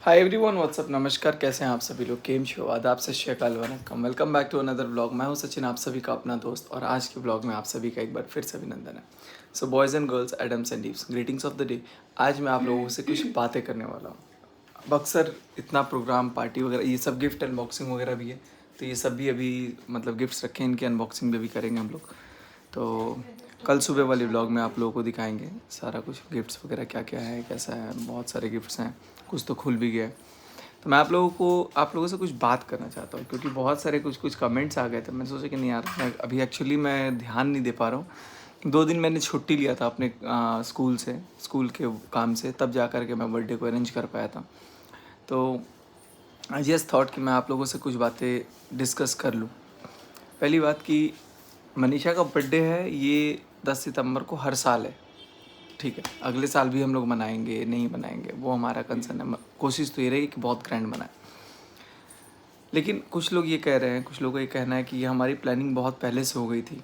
Hi everyone, WhatsApp, नमस्कार। कैसे हैं आप सभी लोग? केम शो, आदाब, सत श्री अकाल, वनक्कम। Welcome back to another blog. मैं हूं सचिन, आप सभी का अपना दोस्त, और आज के ब्लॉग में आप सभी का एक बार फिर से अभिनंदन है। सो बॉयज़ एंड गर्ल्स, एडम्स एंड डीव्स, ग्रीटिंग्स ऑफ द डे। आज मैं आप लोगों से कुछ बातें करने वाला हूँ। अब अक्सर इतना प्रोग्राम, पार्टी वगैरह, ये सब गिफ्ट अनबॉक्सिंग वगैरह भी है, तो ये सब भी अभी मतलब गिफ्ट्स रखे हैं, इनकी अनबॉक्सिंग भी अभी करेंगे हम लोग। तो कल सुबह वाले ब्लॉग में आप लोगों को दिखाएंगे सारा कुछ, गिफ्ट्स वगैरह क्या क्या है, कैसा है। बहुत सारे गिफ्ट्स हैं, कुछ तो खुल भी गया है। तो मैं आप लोगों से कुछ बात करना चाहता हूँ, क्योंकि बहुत सारे कुछ कुछ कमेंट्स आ गए थे। मैंने सोचा कि नहीं यार, मैं अभी एक्चुअली मैं ध्यान नहीं दे पा रहा हूँ। 2 दिन मैंने छुट्टी लिया था अपने स्कूल के काम से, तब जा कर के मैं बर्थडे को अरेंज कर पाया था। तो आई जस्ट थॉट कि मैं आप लोगों से कुछ बातें डिस्कस कर लूँ। पहली बात कि मनीषा का बर्थडे है, ये 10 सितंबर को हर साल है। ठीक है, अगले साल भी हम लोग मनाएंगे, नहीं मनाएंगे, वो हमारा कंसर्न है। कोशिश तो ये रहेगी कि बहुत ग्रैंड मनाएं। लेकिन कुछ लोग ये कह रहे हैं, कुछ लोगों का ये कहना है कि ये हमारी प्लानिंग बहुत पहले से हो गई थी।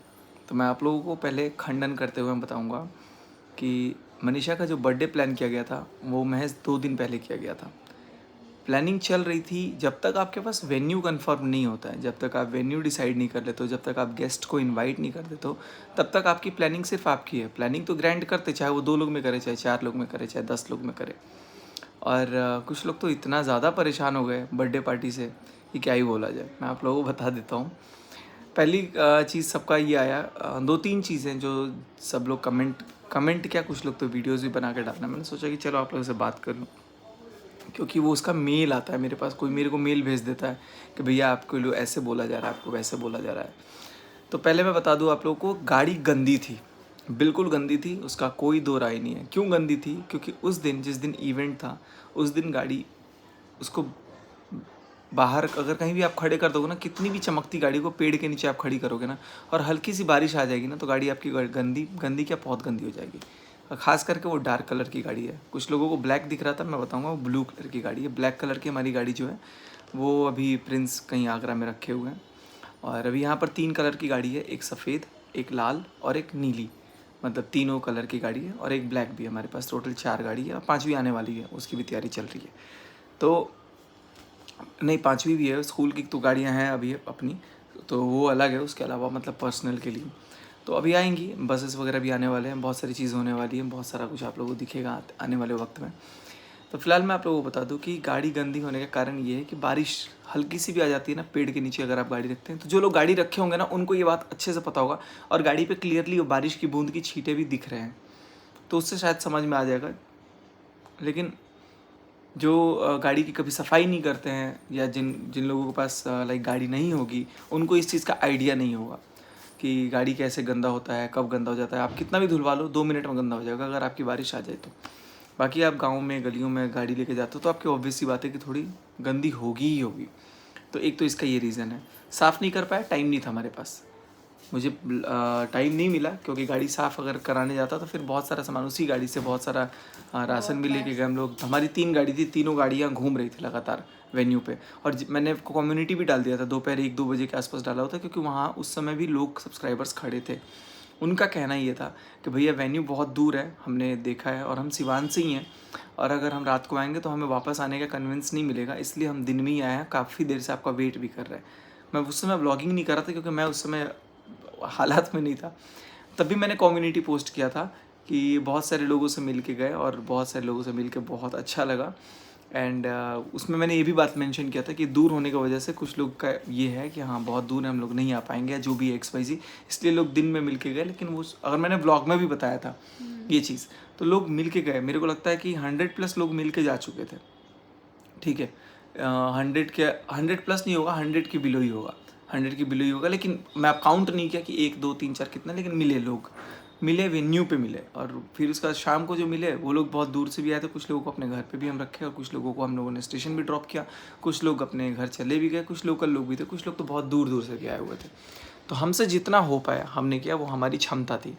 तो मैं आप लोगों को पहले खंडन करते हुए बताऊंगा कि मनीषा का जो बर्थडे प्लान किया गया था, वो महज 2 दिन पहले किया गया था। प्लानिंग चल रही थी जब तक आपके पास वेन्यू कंफर्म नहीं होता है, जब तक आप वेन्यू डिसाइड नहीं कर लेते हो, जब तक आप गेस्ट को इनवाइट नहीं कर देते हो, तब तक आपकी प्लानिंग सिर्फ आपकी है। प्लानिंग तो ग्रैंड करते, चाहे वो 2 लोग में करे, चाहे 4 लोग में करे, चाहे 10 लोग में करे। और कुछ लोग तो इतना ज़्यादा परेशान हो गए बर्थडे पार्टी से कि क्या ही बोला जाए। मैं आप लोगों को बता देता हूँ। पहली चीज़ सबका ये आया, 2-3 चीज़ें जो सब लोग कमेंट क्या, कुछ लोग तो वीडियोज़ भी बना के डालना। मैंने सोचा कि चलो आप लोगों से बात कर लूँ, क्योंकि वो उसका मेल आता है मेरे पास। कोई मेरे को मेल भेज देता है कि भैया आपको लो ऐसे बोला जा रहा है, आपको वैसे बोला जा रहा है। तो पहले मैं बता दूं आप लोगों को, गाड़ी गंदी थी, बिल्कुल गंदी थी, उसका कोई दो राय नहीं है। क्यों गंदी थी? क्योंकि उस दिन, जिस दिन इवेंट था, उस दिन गाड़ी, उसको बाहर अगर कहीं भी आप खड़े कर दोगे ना, कितनी भी चमकती गाड़ी को पेड़ के नीचे आप खड़ी करोगे ना, और हल्की सी बारिश आ जाएगी ना, तो गाड़ी आपकी गंदी गंदी क्या, बहुत गंदी हो जाएगी। और ख़ास करके वो डार्क कलर की गाड़ी है। कुछ लोगों को ब्लैक दिख रहा था, मैं बताऊंगा वो ब्लू कलर की गाड़ी है। ब्लैक कलर की हमारी गाड़ी जो है, वो अभी प्रिंस कहीं आगरा में रखे हुए हैं। और अभी यहाँ पर 3 कलर की गाड़ी है, एक सफ़ेद, एक लाल और एक नीली। मतलब तीनों कलर की गाड़ी है, और एक ब्लैक भी है हमारे पास। टोटल 4 गाड़ी है, और 5वीं आने वाली है, उसकी भी तैयारी चल रही है। तो नहीं, 5वीं भी है, स्कूल की तो गाड़ियाँ हैं अभी अपनी, तो वो अलग है। उसके अलावा मतलब पर्सनल के लिए तो अभी आएंगी, बसेस वगैरह भी आने वाले हैं, बहुत सारी चीज़ होने वाली है, बहुत सारा कुछ आप लोगों को दिखेगा आने वाले वक्त में। तो फिलहाल मैं आप लोगों को बता दूं कि गाड़ी गंदी होने का कारण ये है कि बारिश हल्की सी भी आ जाती है ना, पेड़ के नीचे अगर आप गाड़ी रखते हैं, तो जो लोग गाड़ी रखे होंगे ना, उनको ये बात अच्छे से पता होगा। और गाड़ी पे क्लियरली बारिश की बूंद की छींटे भी दिख रहे हैं, तो उससे शायद समझ में आ जाएगा। लेकिन जो गाड़ी की कभी सफाई नहीं करते हैं, या जिन जिन लोगों के पास लाइक गाड़ी नहीं होगी, उनको इस चीज़ का आइडिया नहीं होगा कि गाड़ी कैसे गंदा होता है, कब गंदा हो जाता है। आप कितना भी धुलवा लो, 2 मिनट में गंदा हो जाएगा अगर आपकी बारिश आ जाए तो। बाकी आप गाँव में, गलियों में गाड़ी लेके जाते हो, तो आपकी ऑब्वियस सी बात है कि थोड़ी गंदी होगी ही होगी। तो एक तो इसका ये रीज़न है। साफ़ नहीं कर पाया, टाइम नहीं था हमारे पास। मुझे टाइम नहीं मिला, क्योंकि गाड़ी साफ़ अगर कराने जाता तो फिर बहुत सारा सामान, उसी गाड़ी से बहुत सारा राशन भी लेके गए हम लोग। हमारी 3 गाड़ी थी, तीनों गाड़ियाँ घूम रही थी लगातार वेन्यू पे। और मैंने कम्युनिटी भी डाल दिया था, दोपहर 1-2 बजे के आसपास डाला होता, क्योंकि वहाँ उस समय भी लोग, सब्सक्राइबर्स खड़े थे। उनका कहना ये था कि भैया वेन्यू बहुत दूर है, हमने देखा है, और हम सिवान से ही हैं, और अगर हम रात को आएंगे तो हमें वापस आने का कन्विंस नहीं मिलेगा, इसलिए हम दिन में ही आए हैं, काफ़ी देर से आपका वेट भी कर रहे हैं। मैं उस समय व्लॉगिंग नहीं कर रहा था, क्योंकि मैं उस समय हालात में नहीं था। तब भी मैंने कम्युनिटी पोस्ट किया था कि बहुत सारे लोगों से मिल के गए, और बहुत सारे लोगों से मिल के बहुत अच्छा लगा। एंड उसमें मैंने ये भी बात मेंशन किया था कि दूर होने की वजह से कुछ लोग का ये है कि हाँ बहुत दूर है, हम लोग नहीं आ पाएंगे, या जो भी XYZ, इसलिए लोग दिन में मिल के गए। लेकिन वो, अगर मैंने ब्लॉग में भी बताया था ये चीज़, तो लोग मिल के गए। मेरे को लगता है कि 100+ लोग मिल के जा चुके थे। ठीक है, 100+ नहीं होगा, 100 के बिलो ही होगा, 100 के बिलो ही होगा। लेकिन मैं अब काउंट नहीं किया कि 1 2 3 4 कितना, लेकिन मिले लोग, मिले वेन्यू पे मिले। और फिर उसका शाम को जो मिले, वो लोग बहुत दूर से भी आए थे। कुछ लोगों को अपने घर पे भी हम रखे, और कुछ लोगों को हम लोगों ने स्टेशन भी ड्रॉप किया। कुछ लोग अपने घर चले भी गए, कुछ लोकल लोग भी थे, कुछ लोग तो बहुत दूर दूर से भी आए हुए थे। तो हमसे जितना हो पाया हमने किया, वो हमारी क्षमता थी।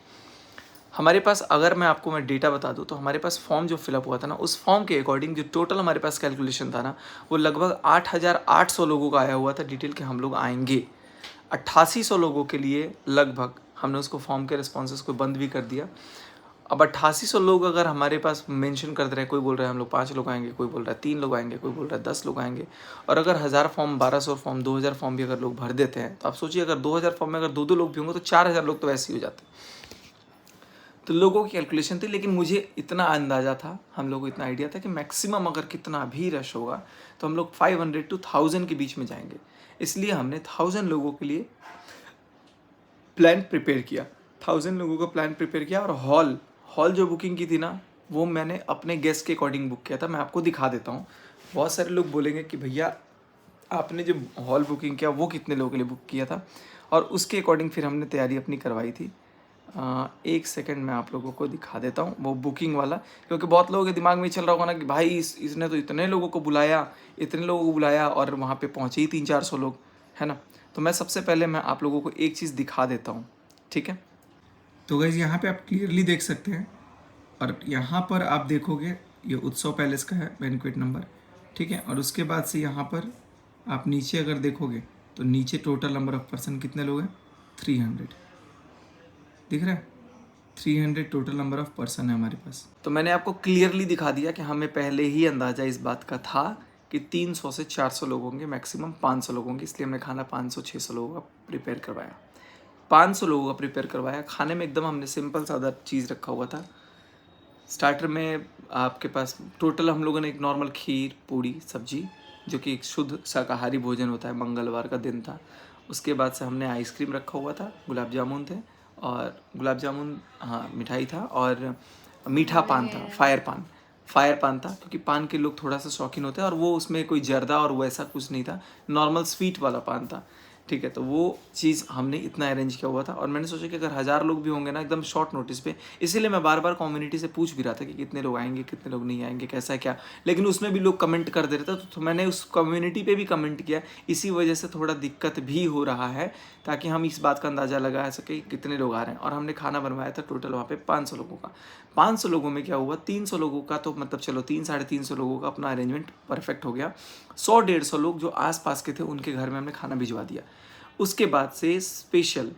हमारे पास, अगर मैं डेटा बता दूं, तो हमारे पास फॉर्म जो फिलअप हुआ था ना, उस फॉर्म के अकॉर्डिंग जो टोटल हमारे पास कैलकुलेशन था ना, वो लगभग 8,800 लोगों का आया हुआ था डिटेल के हम लोग आएंगे। 8800 लोगों के लिए लगभग हमने उसको फॉर्म के रिस्पॉन्सेस को बंद भी कर दिया। अब 8800 लोग अगर हमारे पास मेंशन कर दे रहे हैं, कोई बोल रहा है हम लोग 5 लोग आएंगे, कोई बोल रहा है 3 लोग आएंगे, कोई बोल रहा है 10 लोग आएंगे, और अगर 1000 फॉर्म, 1200 फॉर्म, 2000 फॉर्म भी अगर लोग भर देते हैं, तो आप सोचिए अगर 2000 फॉर्म में अगर 2-2 लोग भी होंगे तो 4000 लोग तो वैसे ही हो जाते हैं। तो लोगों की कैलकुलेशन थी, लेकिन मुझे इतना अंदाज़ा था, हम लोगों को इतना आइडिया था कि मैक्सिमम अगर कितना भी रश होगा तो हम लोग 500 to 1000 के बीच में जाएंगे। इसलिए हमने 1000 लोगों के लिए प्लान प्रिपेयर किया, 1000 लोगों का प्लान प्रिपेयर किया। और हॉल जो बुकिंग की थी ना, वो मैंने अपने गेस्ट के अकॉर्डिंग बुक किया था। मैं आपको दिखा देता हूँ। बहुत सारे लोग बोलेंगे कि भैया आपने जो हॉल बुकिंग किया वो कितने लोगों के लिए बुक किया था, और उसके अकॉर्डिंग फिर हमने तैयारी अपनी करवाई थी। एक सेकंड मैं आप लोगों को दिखा देता हूँ वो बुकिंग वाला, क्योंकि बहुत लोगों के दिमाग में चल रहा होगा ना कि भाई इसने तो इतने लोगों को बुलाया और वहाँ पे पहुँचे ही 300-400 लोग, है ना। तो मैं सबसे पहले मैं आप लोगों को एक चीज़ दिखा देता हूँ, ठीक है। तो गाइस यहाँ पे आप क्लियरली देख सकते हैं, और यहाँ पर आप देखोगे ये उत्सव पैलेस का है बैंक्वेट नंबर, ठीक है। और उसके बाद से यहाँ पर आप नीचे अगर देखोगे तो नीचे टोटल नंबर ऑफ पर्सन कितने लोग हैं, 300 दिख रहा है, 300 टोटल नंबर ऑफ पर्सन है हमारे पास। तो मैंने आपको क्लियरली दिखा दिया कि हमें पहले ही अंदाज़ा इस बात का था कि 300 से 400 लोग होंगे, मैक्सिमम 500 लोग होंगे, इसलिए हमने खाना 500-600 लोगों का प्रिपेयर करवाया। 500 लोगों का प्रिपेयर करवाया। खाने में एकदम हमने सिंपल सादा चीज़ रखा हुआ था। स्टार्टर में आपके पास टोटल हम लोगों ने एक नॉर्मल खीर, पूड़ी, सब्जी, जो कि एक शुद्ध शाकाहारी भोजन होता है, मंगलवार का दिन था। उसके बाद से हमने आइसक्रीम रखा हुआ था, गुलाब जामुन थे, और गुलाब जामुन, हाँ मिठाई था, और मीठा पान था, फायर पान था, क्योंकि पान के लोग थोड़ा सा शौकीन होते हैं, और वो उसमें कोई जर्दा और वैसा कुछ नहीं था, नॉर्मल स्वीट वाला पान था, ठीक है। तो वो चीज़ हमने इतना अरेंज किया हुआ था। और मैंने सोचा कि अगर 1000 लोग भी होंगे ना एकदम शॉर्ट नोटिस पे, इसीलिए मैं बार बार कम्युनिटी से पूछ भी रहा था कि कितने लोग आएंगे, कितने लोग नहीं आएंगे, कैसा है क्या। लेकिन उसमें भी लोग कमेंट कर दे रहे थे, तो मैंने उस कम्युनिटी पे भी कमेंट किया। इसी वजह से थोड़ा दिक्कत भी हो रहा है, ताकि हम इस बात का अंदाज़ा लगा सके कितने लोग आ रहे हैं। और हमने खाना बनवाया था टोटल वहाँ पे 500 लोगों का। 500 लोगों में क्या हुआ, 300 लोगों का तो मतलब चलो 300-350 लोगों का अपना अरेंजमेंट परफेक्ट हो गया। 100-150 लोग जो आसपास के थे उनके घर में हमने खाना भिजवा दिया। उसके बाद से स्पेशल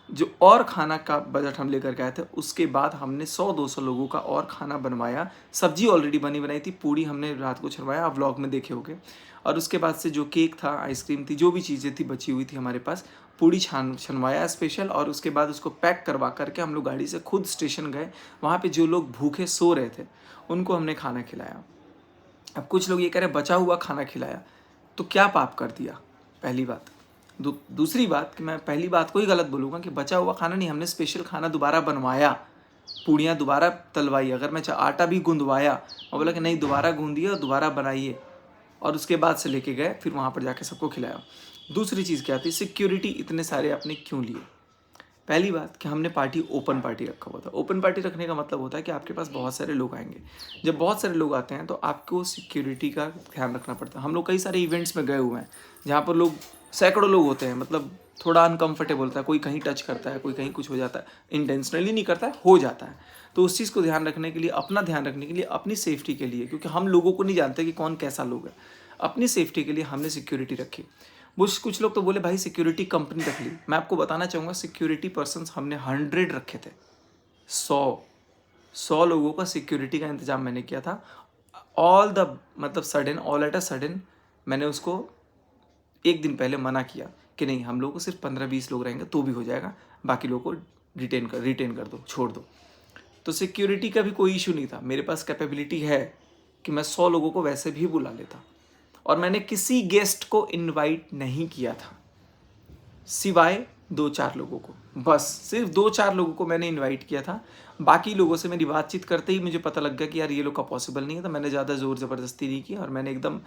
जो और खाना का बजट हम लेकर के आए थे, उसके बाद हमने 100-200 लोगों का और खाना बनवाया। सब्जी ऑलरेडी बनी बनाई थी, पूड़ी हमने रात को छरवाया, आप व्लॉग में देखे होंगे। और उसके बाद से जो केक था, आइसक्रीम थी, जो भी चीज़ें थी बची हुई थी हमारे पास, पूड़ी छनवाया स्पेशल। और उसके बाद उसको पैक करवा करके हम लोग गाड़ी से खुद स्टेशन गए। वहाँ पे जो लोग भूखे सो रहे थे उनको हमने खाना खिलाया। अब कुछ लोग ये कह रहे बचा हुआ खाना खिलाया, तो क्या पाप कर दिया, पहली बात। दूसरी बात कि मैं पहली बात को ही गलत बोलूँगा कि बचा हुआ खाना नहीं, हमने स्पेशल खाना दोबारा बनवाया, पूड़ियाँ दोबारा तलवाई। अगर मैं आटा भी गूंदवाया, मैं बोला कि नहीं दोबारा गूंदिए और दोबारा बनाइए, और उसके बाद से लेके गए, फिर वहाँ पर जाके सबको खिलाया। दूसरी चीज़ क्या थी, सिक्योरिटी इतने सारे आपने क्यों लिए। पहली बात कि हमने पार्टी ओपन पार्टी रखा हुआ था। ओपन पार्टी रखने का मतलब होता है कि आपके पास बहुत सारे लोग आएंगे। जब बहुत सारे लोग आते हैं तो आपको सिक्योरिटी का ध्यान रखना पड़ता है। हम लोग कई सारे इवेंट्स में गए हुए हैं जहाँ पर लोग सैकड़ों लोग होते हैं, मतलब थोड़ा अनकंफर्टेबल होता है, कोई कहीं टच करता है, कोई कहीं कुछ हो जाता है, इंटेंशनली नहीं करता है, हो जाता है। तो उस चीज़ को ध्यान रखने के लिए, अपना ध्यान रखने के लिए, अपनी सेफ्टी के लिए, क्योंकि हम लोगों को नहीं जानते कि कौन कैसा लोग है, अपनी सेफ्टी के लिए हमने सिक्योरिटी रखी। कुछ लोग तो बोले भाई सिक्योरिटी कंपनी रख ली। मैं आपको बताना चाहूँगा सिक्योरिटी पर्सन्स हमने 100 रखे थे। 100 लोगों का सिक्योरिटी का इंतजाम मैंने किया था। ऑल एट अ सडन मैंने उसको एक दिन पहले मना किया कि नहीं, हम लोग को सिर्फ 15-20 लोग रहेंगे तो भी हो जाएगा, बाकी लोगों को रिटेन कर दो, छोड़ दो। तो सिक्योरिटी का भी कोई इशू नहीं था, मेरे पास कैपेबिलिटी है कि मैं 100 लोगों को वैसे भी बुला लेता। और मैंने किसी गेस्ट को इनवाइट नहीं किया था सिवाय 2-4 लोगों को, बस सिर्फ 2-4 लोगों को मैंने इनवाइट किया था। बाकी लोगों से मेरी बातचीत करते ही मुझे पता लग गया कि यार ये लोग का पॉसिबल नहीं है, तो मैंने ज़्यादा ज़ोर ज़बरदस्ती नहीं की, और मैंने एकदम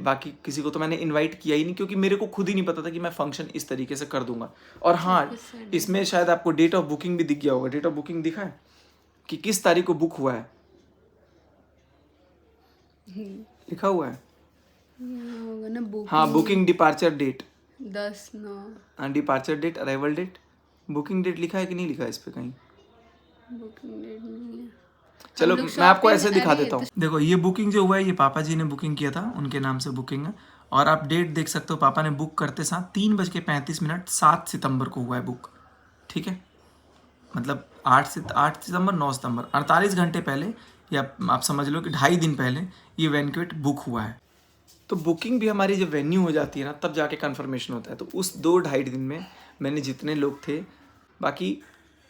बाकी किसी को तो मैंने इनवाइट किया ही नहीं, क्योंकि मेरे को खुद ही नहीं पता था कि मैं फंक्शन इस तरीके से कर दूंगा। और हाँ, इसमें शायद आपको डेट ऑफ बुकिंग भी दिख गया होगा। डेट ऑफ बुकिंग दिखा है कि किस तारीख को बुक हुआ है, लिखा हुआ है होगा ना बुकिंग। हाँ, booking departure date 10/9। Departure date, arrival date, booking date लिखा है कि नहीं लिखा है इस पे कहीं। बुकिंग डेट नहीं है। चलो मैं आपको ऐसे दिखा देता हूँ। देखो ये बुकिंग जो हुआ है, ये पापा जी ने बुकिंग किया था, उनके नाम से बुकिंग है। और आप डेट देख सकते हो, पापा ने बुक करते साथ 3:35 7 सितंबर को हुआ है बुक, ठीक है। मतलब 8 सितंबर 9 सितंबर 48 घंटे पहले, या आप समझ लो कि 2.5 दिन पहले ये बैंक्वेट बुक हुआ है। तो बुकिंग भी हमारी जब वेन्यू हो जाती है ना, तब जाके कन्फर्मेशन होता है। तो उस 2-2.5 दिन में मैंने जितने लोग थे, बाकी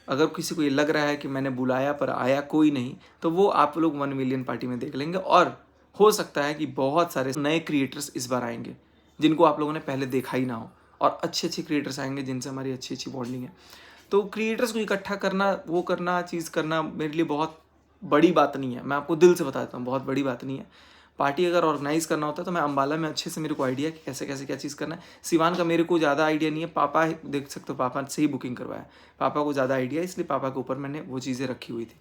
अगर किसी को ये लग रहा है कि मैंने बुलाया पर आया कोई नहीं, तो वो आप लोग 1 मिलियन पार्टी में देख लेंगे। और हो सकता है कि बहुत सारे नए क्रिएटर्स इस बार आएंगे जिनको आप लोगों ने पहले देखा ही ना हो, और अच्छे अच्छे क्रिएटर्स आएंगे जिनसे हमारी अच्छी अच्छी बॉन्डिंग है। तो क्रिएटर्स को इकट्ठा करना, वो करना, चीज़ करना मेरे लिए बहुत बड़ी बात नहीं है। मैं आपको दिल से बताता हूँ, बहुत बड़ी बात नहीं है। पार्टी अगर ऑर्गेनाइज करना होता है तो मैं अम्बाला में अच्छे से, मेरे को आइडिया कि कैसे कैसे क्या चीज़ करना है। सिवान का मेरे को ज़्यादा आइडिया नहीं है, पापा देख सकते हो, पापा से ही बुकिंग करवाया, पापा को ज़्यादा आइडिया है, इसलिए पापा के ऊपर मैंने वो चीज़ें रखी हुई थी।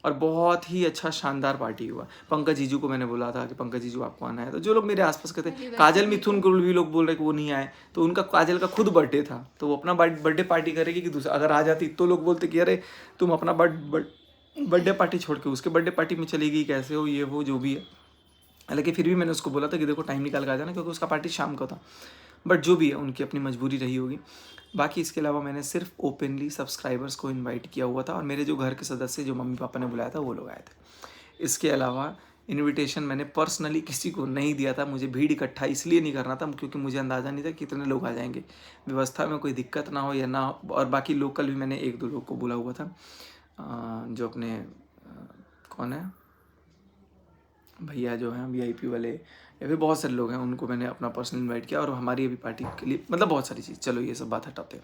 और बहुत ही अच्छा शानदार पार्टी हुआ। पंकज जीजू को मैंने बोला था कि पंकज जीजू आपको आना है, तो जो लोग मेरे आसपास के थे, काजल मिथुन को भी लोग बोल रहे कि वो नहीं आए, तो उनका, काजल का खुद बर्थडे था, तो वो अपना बर्थडे पार्टी करेगी कि दूसरा अगर आ जाती तो लोग बोलते कि अरे तुम अपना बर्थडे पार्टी छोड़ के उसके बर्थडे पार्टी में चली गई, कैसे हो, ये वो जो भी है। हालांकि फिर भी मैंने उसको बोला था कि देखो टाइम निकाल के आ जाना, क्योंकि उसका पार्टी शाम को था। बट जो भी है, उनकी अपनी मजबूरी रही होगी। बाकी इसके अलावा मैंने सिर्फ ओपनली सब्सक्राइबर्स को इनवाइट किया हुआ था, और मेरे जो घर के सदस्य, जो मम्मी पापा ने बुलाया था, वो लोग आए थे। इसके अलावा इनविटेशन मैंने पर्सनली किसी को नहीं दिया था। मुझे भीड़ इकट्ठा इसलिए नहीं करना था क्योंकि मुझे अंदाज़ा नहीं था कितने लोग आ जाएंगे, व्यवस्था में कोई दिक्कत ना हो या ना हो। और बाकी लोकल भी मैंने 1-2 लोग को बुला हुआ था, जो अपने कौन है भैया जो हैं VIP वाले, या फिर बहुत सारे लोग हैं, उनको मैंने अपना पर्सनल इनवाइट किया। और हमारी अभी पार्टी के लिए मतलब बहुत सारी चीज़, चलो ये सब बात हटाते हैं।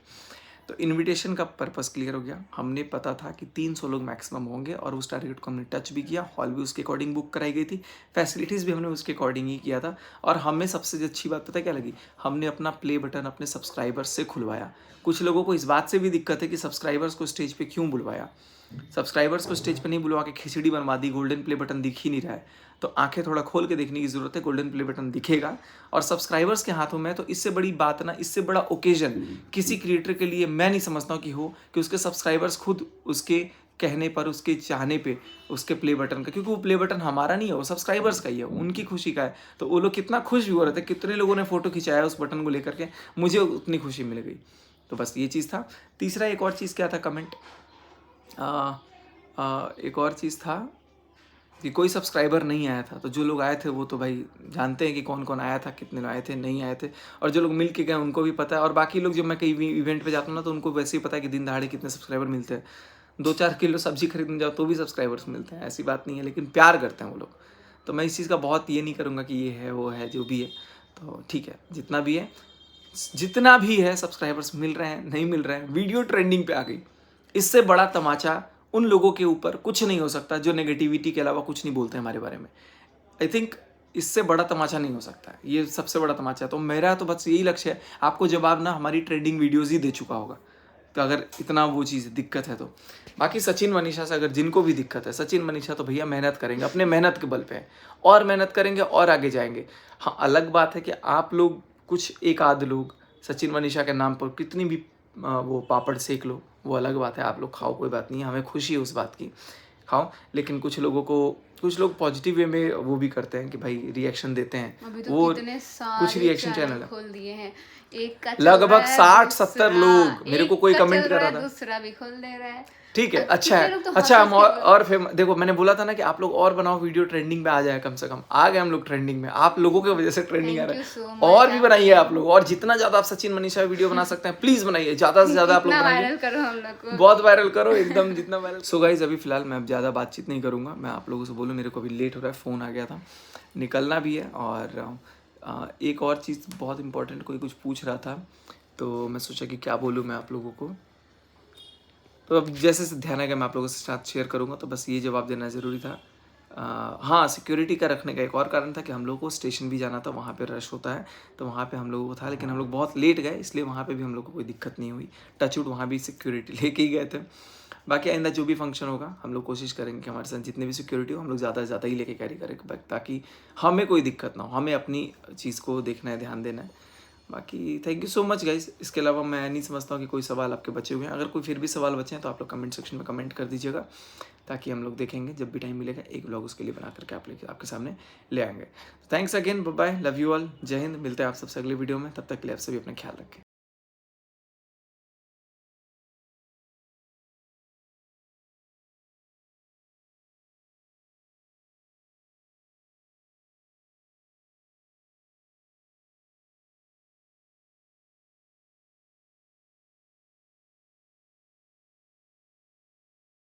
तो इनविटेशन का पर्पस क्लियर हो गया। हमने पता था कि 300 लोग मैक्सिमम होंगे, और उस टारगेट को हमने टच भी किया। हॉल भी उसके अकॉर्डिंग बुक कराई गई थी, फैसिलिटीज़ भी हमने उसके अकॉर्डिंग ही किया था। और हमें सबसे अच्छी बात पता क्या लगी, हमने अपना प्ले बटन अपने सब्सक्राइबर्स से खुलवाया। कुछ लोगों को इस बात से भी दिक्कत है कि सब्सक्राइबर्स को स्टेज पे क्यों बुलवाया। सब्सक्राइबर्स को स्टेज पे नहीं बुलवा के खिचड़ी बनवा दी, गोल्डन प्ले बटन दिख ही नहीं रहा है। तो आंखें थोड़ा खोल के देखने की ज़रूरत है। गोल्डन प्ले बटन दिखेगा और सब्सक्राइबर्स के हाथों में है, तो इससे बड़ी बात ना, इससे बड़ा ओकेजन किसी क्रिएटर के लिए मैं नहीं समझता हूँ कि हो, कि उसके सब्सक्राइबर्स खुद उसके कहने पर, उसके चाहने पे उसके प्ले बटन का, क्योंकि वो प्ले बटन हमारा नहीं है, वो सब्सक्राइबर्स का ही है, उनकी खुशी का है। तो वो लोग कितना खुश भी हो रहे थे, कितने लोगों ने फोटो खिंचाया उस बटन को लेकर के, मुझे उतनी खुशी मिल गई। तो बस ये चीज़ था। तीसरा एक और चीज़ क्या था, कमेंट एक और चीज़ था कि कोई सब्सक्राइबर नहीं आया था। तो जो लोग आए थे वो तो भाई जानते हैं कि कौन कौन आया था, कितने लोग आए थे, नहीं आए थे। और जो लोग मिल के गए उनको भी पता है। और बाकी लोग, जब मैं कहीं भी इवेंट पे जाता हूँ ना, तो उनको वैसे ही पता है कि दिन दहाड़े कितने सब्सक्राइबर मिलते हैं। 2-4 किलो सब्जी खरीदने जाओ तो भी सब्सक्राइबर्स मिलते हैं, ऐसी बात नहीं है, लेकिन प्यार करते हैं वो लोग। तो मैं इस चीज़ का बहुत ये नहीं करूँगा कि ये है वो है, जो भी है तो ठीक है, जितना भी है सब्सक्राइबर्स मिल रहे हैं, नहीं मिल रहे हैं, वीडियो ट्रेंडिंग पे आ गई। इससे बड़ा तमाचा उन लोगों के ऊपर कुछ नहीं हो सकता जो नेगेटिविटी के अलावा कुछ नहीं बोलते हमारे बारे में। आई थिंक इससे बड़ा तमाचा नहीं हो सकता है, ये सबसे बड़ा तमाचा है। तो मेरा तो बस यही लक्ष्य है, आपको जवाब ना हमारी ट्रेंडिंग वीडियोज़ ही दे चुका होगा, तो अगर इतना वो चीज़ दिक्कत है तो। बाकी सचिन मनीषा से अगर जिनको भी दिक्कत है, सचिन मनीषा तो भैया मेहनत करेंगे, अपने मेहनत के बल पे है, और मेहनत करेंगे और आगे जाएंगे। हाँ, अलग बात है कि आप लोग, कुछ एक आध लोग सचिन मनीषा के नाम पर कितनी भी वो पापड़ सेक लो, वो अलग बात है, आप लोग खाओ, कोई बात नहीं है, हमें खुशी है उस बात की, खाओ। लेकिन कुछ लोग पॉजिटिव वे में वो भी करते हैं कि भाई रिएक्शन देते हैं। अभी तो वो कितने कुछ सारे रिएक्शन चैनल चैनल है, खोल दिए हैं, एक का चल लगभग रहा है, 60-70 दूसरा- लोग, मेरे को एक कोई का कमेंट चल कर रहा था। दूसरा भी खोल दे रहा है। ठीक है, अब अच्छा कितने है, लोग तो अच्छा हम हंस-हंस के और फिर देखो, मैंने बोला था ना कि आप लोग और बनाओ वीडियो, ट्रेंडिंग में आ जाए, कम से कम आ गए हम लोग ट्रेंडिंग में, आप लोगों की वजह से ट्रेंडिंग आ Thank रहा you so है। much, और भी बनाइए आप लोग, और जितना ज़्यादा आप सचिन मनीषा वीडियो बना सकते हैं प्लीज़ बनाइए, ज़्यादा से ज़्यादा आप लोग इतना बनाइए, वायरल करो हम लोग को। बहुत वायरल करो एकदम, जितना वायरल। सो गाइज, अभी फिलहाल मैं अब ज़्यादा बातचीत नहीं करूँगा, मैं आप लोगों से बोलूँ, मेरे को अभी लेट हो रहा है, फ़ोन आ गया था, निकलना भी है। और एक और चीज़ बहुत इंपॉर्टेंट, कोई कुछ पूछ रहा था, तो मैं सोचा कि क्या बोलूँ मैं आप लोगों को। तो अब जैसे ध्यान आएगा मैं आप लोगों के साथ शेयर करूँगा। तो बस ये जवाब देना ज़रूरी था। हाँ, सिक्योरिटी का रखने का एक और कारण था कि हम लोगों को स्टेशन भी जाना था, वहाँ पे रश होता है, तो वहाँ पे हम लोगों को था, लेकिन हम लोग बहुत लेट गए, इसलिए वहाँ पे भी हम लोग को कोई दिक्कत नहीं हुई। टचवुड वहाँ भी सिक्योरिटी लेके ही गए थे। बाकी आइंदा जो भी फंक्शन होगा, हम लोग कोशिश करेंगे कि हमारे साथ जितने भी सिक्योरिटी हो, हम लोग ज़्यादा से ज़्यादा ही लेके कैरी करें, ताकि हमें कोई दिक्कत ना हो, हमें अपनी चीज़ को देखना है, ध्यान देना है। बाकी thank you so much guys. इसके अलावा मैं नहीं समझता हूँ कि कोई सवाल आपके बचे हुए हैं। अगर कोई फिर भी सवाल बचे हैं तो आप लोग कमेंट सेक्शन में कमेंट कर दीजिएगा, ताकि हम लोग देखेंगे, जब भी टाइम मिलेगा एक व्लॉग उसके लिए बना करके आपके सामने ले आएंगे। Thanks again, bye bye, love you all, जय हिंद। मिलते हैं आप सबसे अगले वीडियो में, तब तक के लिए आप सभी अपना ख्याल रखें।